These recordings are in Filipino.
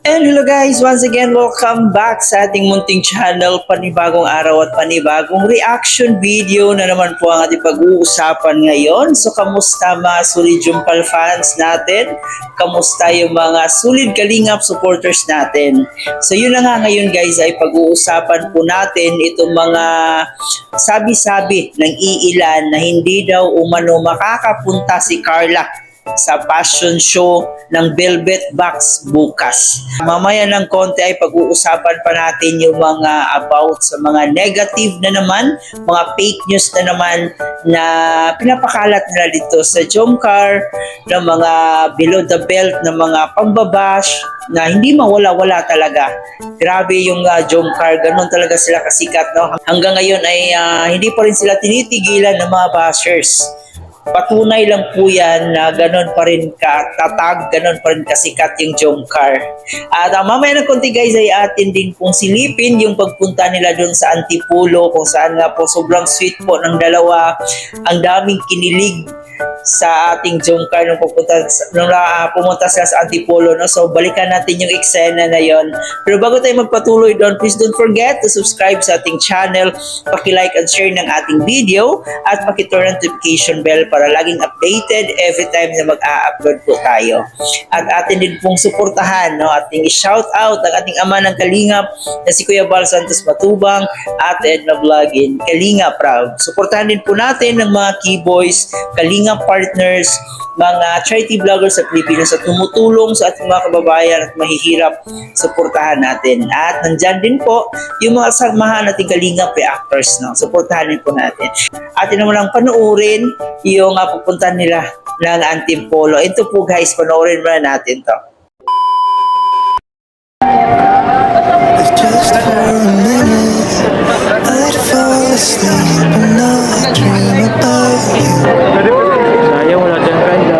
And hello guys, once again, welcome back sa ating munting channel, panibagong araw at panibagong reaction video na naman po ang ating pag-uusapan ngayon. So kamusta mga solid Jumpal fans natin? Kamusta yung mga solid Kalingap supporters natin? So yun na nga ngayon guys, ay pag-uusapan po natin itong mga sabi-sabi ng iilan na hindi daw umano makakapunta si Carla sa fashion show ng Velvet Box bukas. Mamaya ng konti ay pag-uusapan pa natin yung mga about sa mga negative na naman, mga fake news na naman na pinapakalat nila dito sa Jomcar, ng mga below the belt na mga pambabash na hindi mawala-wala talaga. Grabe yung Jomcar, ganun talaga sila kasikat, no? Hanggang ngayon ay hindi pa rin sila tinitigilan ng mga bashers. Patunay lang po yan na gano'n pa rin katatag, gano'n pa rin kasikat yung Jomcar. At mamaya ng konti guys ay atin din pong silipin yung pagpunta nila dun sa Antipolo, kung saan nga po sobrang sweet po ng dalawa. Ang daming kinilig sa ating Jomcar nung pumunta sila sa Antipolo, no? So balikan natin yung eksena na yon. Pero bago tayo magpatuloy doon, please don't forget to subscribe sa ating channel, paki-like and share ng ating video, at paki-turn notification bell para laging updated every time na mag-a-upload po tayo. At atin din pong suportahan, no? Ating i-shout out ang ating ama ng Kalingap na si Kuya Bal Santos Matubang at Edna Vlogin, Kalingap Proud. Suportahan din po natin ng mga keyboys, Kalingap partners, mga charity vloggers sa Pilipinas at tumutulong sa ating mga kababayan at mahihirap, suportahan natin. At nandyan din po yung mga samahan nating Kalingap reactors, no? Suportahan din po natin. Atin naman lang panoorin yung pupunta nila ng Antipolo. Ito po guys, panoorin muna natin to. Just for a minute, I'd fall asleep and not dream about you. Sayang, wala dyan kanda.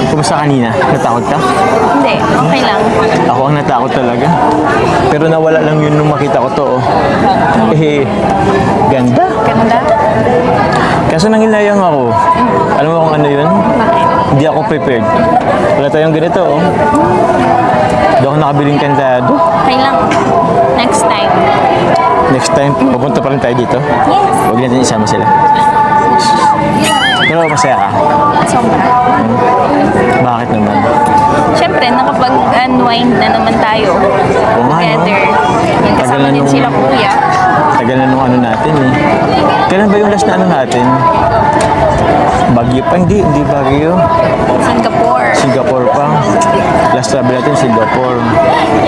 Kumusta kanina? Natakot ka? Hindi, okay lang. Ako ang natakot talaga. Pero nawala lang yun nung makita ko to. Ganda. Ganda? Kaso nangilayang ako. Alam mo kung ano yun? Bakit? Hindi ako prepared. Wala tayong ganito, oh. Hindi ako nakabiling kandado. Okay lang. Next time. Next time, pupunta pa rin tayo dito. Yes. Huwag natin isama sila. Pero masaya ka. Sobra. Bakit naman? Siyempre, nakapag-unwind na naman tayo. Oo nga, no? Together. Yung Tagal kasama na din nung- sila kuya. Tagal na nung ano natin eh. Kailan ba yung last na ano natin? Baguio pa? Hindi Baguio. Singapore. Singapore pa. Last travel natin Singapore.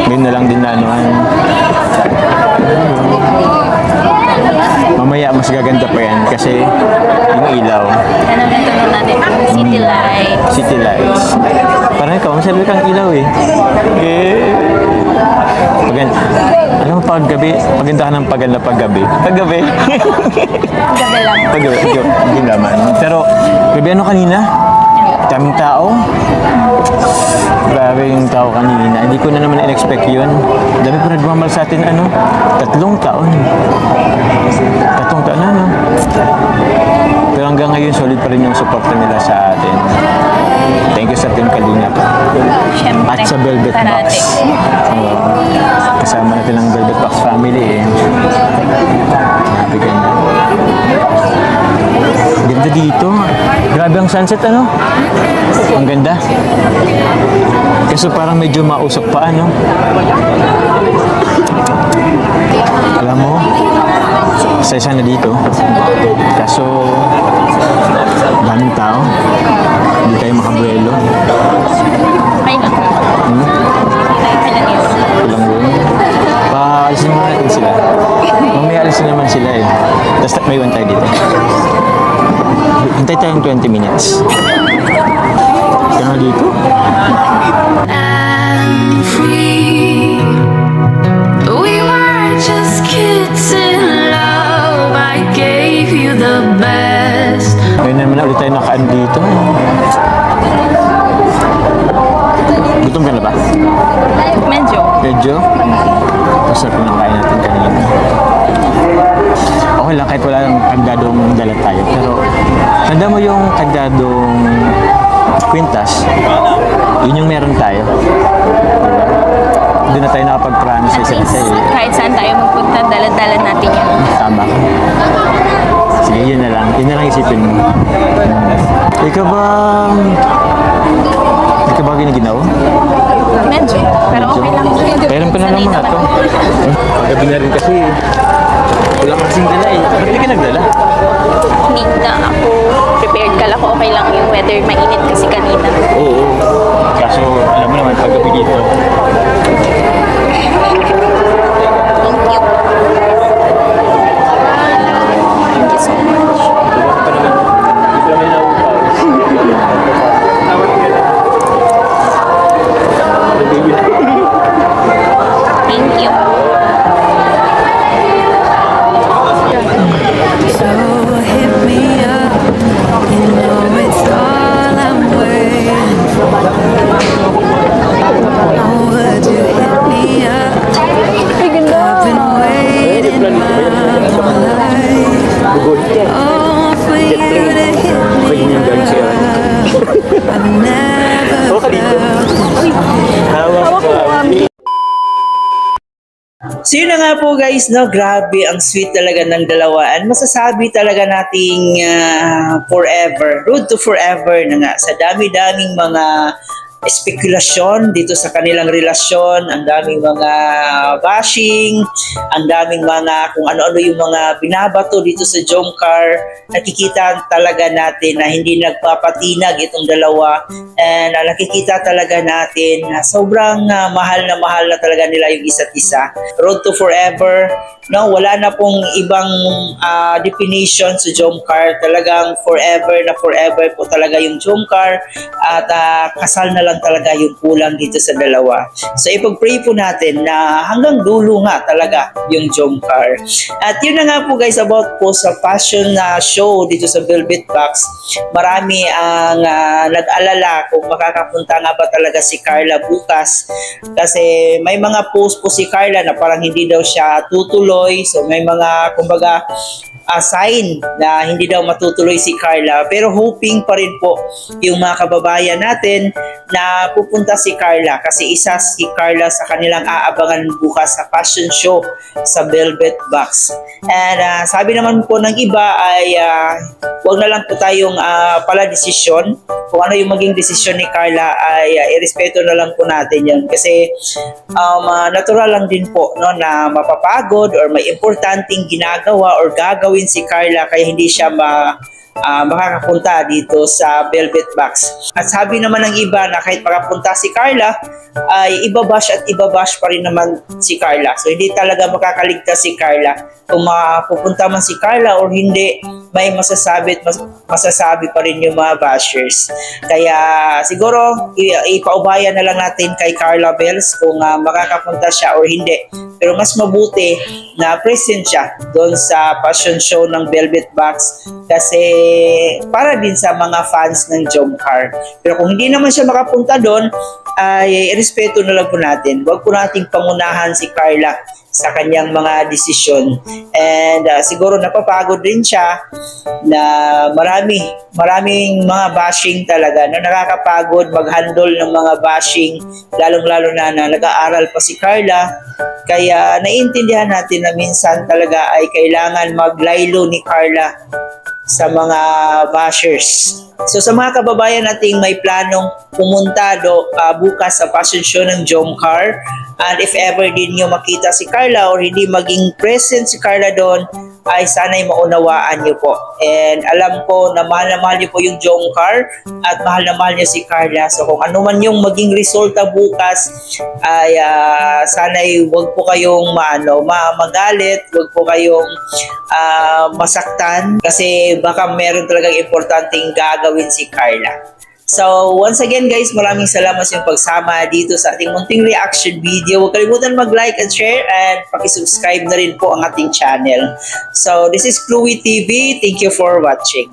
Ngayon na lang din na anuhan. Mamaya mas gaganda pa yan kasi yung ilaw. Ano na tanong natin? City Lights. City lights. Parang ikaw, masabi kang ilaw eh. Alam mo paggabi, maganda ka ng paganda paggabi. Paggabi. Gabi lang. Paggabi, hindi naman. Pero, gabi ano kanina? Daming tao. Grabe yung tao kanina. Hindi ko na naman in-expect yun. Dami po nagmamal sa atin, 3 taon. 3 taon na, no? Pero hanggang ngayon, solid pa rin yung support nila sa atin. Thank you sa Team Kalingap. Siyempre. At sa Velvet Box. Parati. Kasama natin ang Velvet Box family eh. Grabe ganda. Ganda dito. Grabe ang sunset, ano? Ang ganda. Kasi parang medyo mausap pa, ano? Alam mo, isa na dito. Kaso, daming tao. Hindi tayo makabuelo. Okay lang. Okay lang yun. Ilang yun. Paalisin muna natin sila. Mamaya alisin naman sila eh. Tapos may iwan tayo dito. Hintay tayong 20 minutes. Kaya nga dito. And free. We were just kids in love. I gave you the best. Ngayon naman na ulit tayo nakaan dito. Gutom ka na ba? Medyo. Medyo? Masarap yung nakain natin kanina. Okay lang kahit wala lang kagdadong dala tayo. Pero, tanda mo yung kagdadong kwintas, yun yung meron tayo. Doon na tayo nakapag-promise sa At isa't least, isa eh. kahit saan tayo magpunta, dala-dala natin yan. Tama. Sige, yun na lang. Yun na lang isipin mo. Ikaw ba... Ikaw ba ginaginaw? Medyo. Pero okay lang. Pairam ko na lang Sanay mga naman to. Gabi na rin kasi. Wala kasing dala eh. Ba't di ka nagdala? Hindi na ako prepared. Kala ko okay lang yung weather. Mainit kasi kanina. Oo. Kaso, alam mo naman, paggabi dito. Thank you. Thank you so much. Thank you. So hit me up, you know it's all I'm waiting for. Oh, would you hit me up? I've been waiting my whole life. Oh, for you to hit me up. I've never felt this. So yun na nga po guys, no, grabe, ang sweet talaga ng dalawa. And masasabi talaga nating forever, road to forever na nga. Sa dami-daming mga spekulasyon dito sa kanilang relasyon, ang daming mga bashing, ang daming mga kung ano-ano yung mga binabato dito sa Jomcar. Nakikita talaga natin na hindi nagpapatinag itong dalawa, and nakikita talaga natin na sobrang mahal na talaga nila yung isa't isa. Road to forever, no, wala na pong ibang definition sa Jomcar. Talagang forever na forever po talaga yung Jomcar, at kasal na lang talaga yung kulang dito sa dalawa. So ipag-pray po natin na hanggang dulo nga talaga yung Jomcar. At yun na nga po guys, about po sa fashion show dito sa Velvet Box. Marami ang nag-alala kung makakapunta nga ba talaga si Carla bukas, kasi may mga post po si Carla na parang hindi daw siya tutuloy. So may mga kumbaga sign na hindi daw matutuloy si Carla, pero hoping pa rin po yung mga kababayan natin na pupunta si Carla, kasi isa si Carla sa kanilang aabangan bukas sa fashion show sa Velvet Box. And sabi naman po ng iba ay wag na lang po tayong pala desisyon. Kung ano yung maging desisyon ni Carla ay irespeto na lang po natin yan, kasi natural lang din po, no, na mapapagod or may importanteng ginagawa or gagawin si Carla, kaya hindi siya makakapunta dito sa Velvet Box. At sabi naman ng iba na kahit makapunta si Carla ay ibabash at ibabash pa rin naman si Carla. So hindi talaga makakaligtas si Carla. Kung mapupunta man si Carla or hindi, may masasabi at masasabi pa rin yung mga bashers. Kaya siguro ipaubayan na lang natin kay Carla Bells kung makakapunta siya or hindi. Pero mas mabuti na present siya doon sa fashion show ng Velvet Box, kasi para din sa mga fans ng Jomcar. Pero kung hindi naman siya makapunta doon, ay respeto na lang po natin. Huwag po nating pangunahan si Carla sa kanyang mga desisyon. And siguro napapagod din siya na maraming mga bashing talaga. No, nakakapagod mag-handle ng mga bashing, lalong-lalo na nag-aaral pa si Carla. Kaya naiintindihan natin na minsan talaga ay kailangan maglaylo ni Carla sa mga bashers. So sa mga kababayan nating may planong pumunta bukas sa fashion show ng Jomcar, and if ever din nyo makita si Carla or hindi maging present si Carla doon, ay sana'y maunawaan nyo po. And alam ko na mahal nyo po yung Jomcar at mahal na mahal nyo si Carla. So kung ano man yung maging resulta bukas, ay sana'y wag po kayong magalit, wag po kayong masaktan, kasi baka meron talagang importanteng gagawin si Carla. So, once again guys, maraming salamat sa inyong pagsama dito sa ating munting reaction video. Huwag kalimutan mag-like and share, and pakisubscribe na rin po ang ating channel. So, this is Chloe TV. Thank you for watching.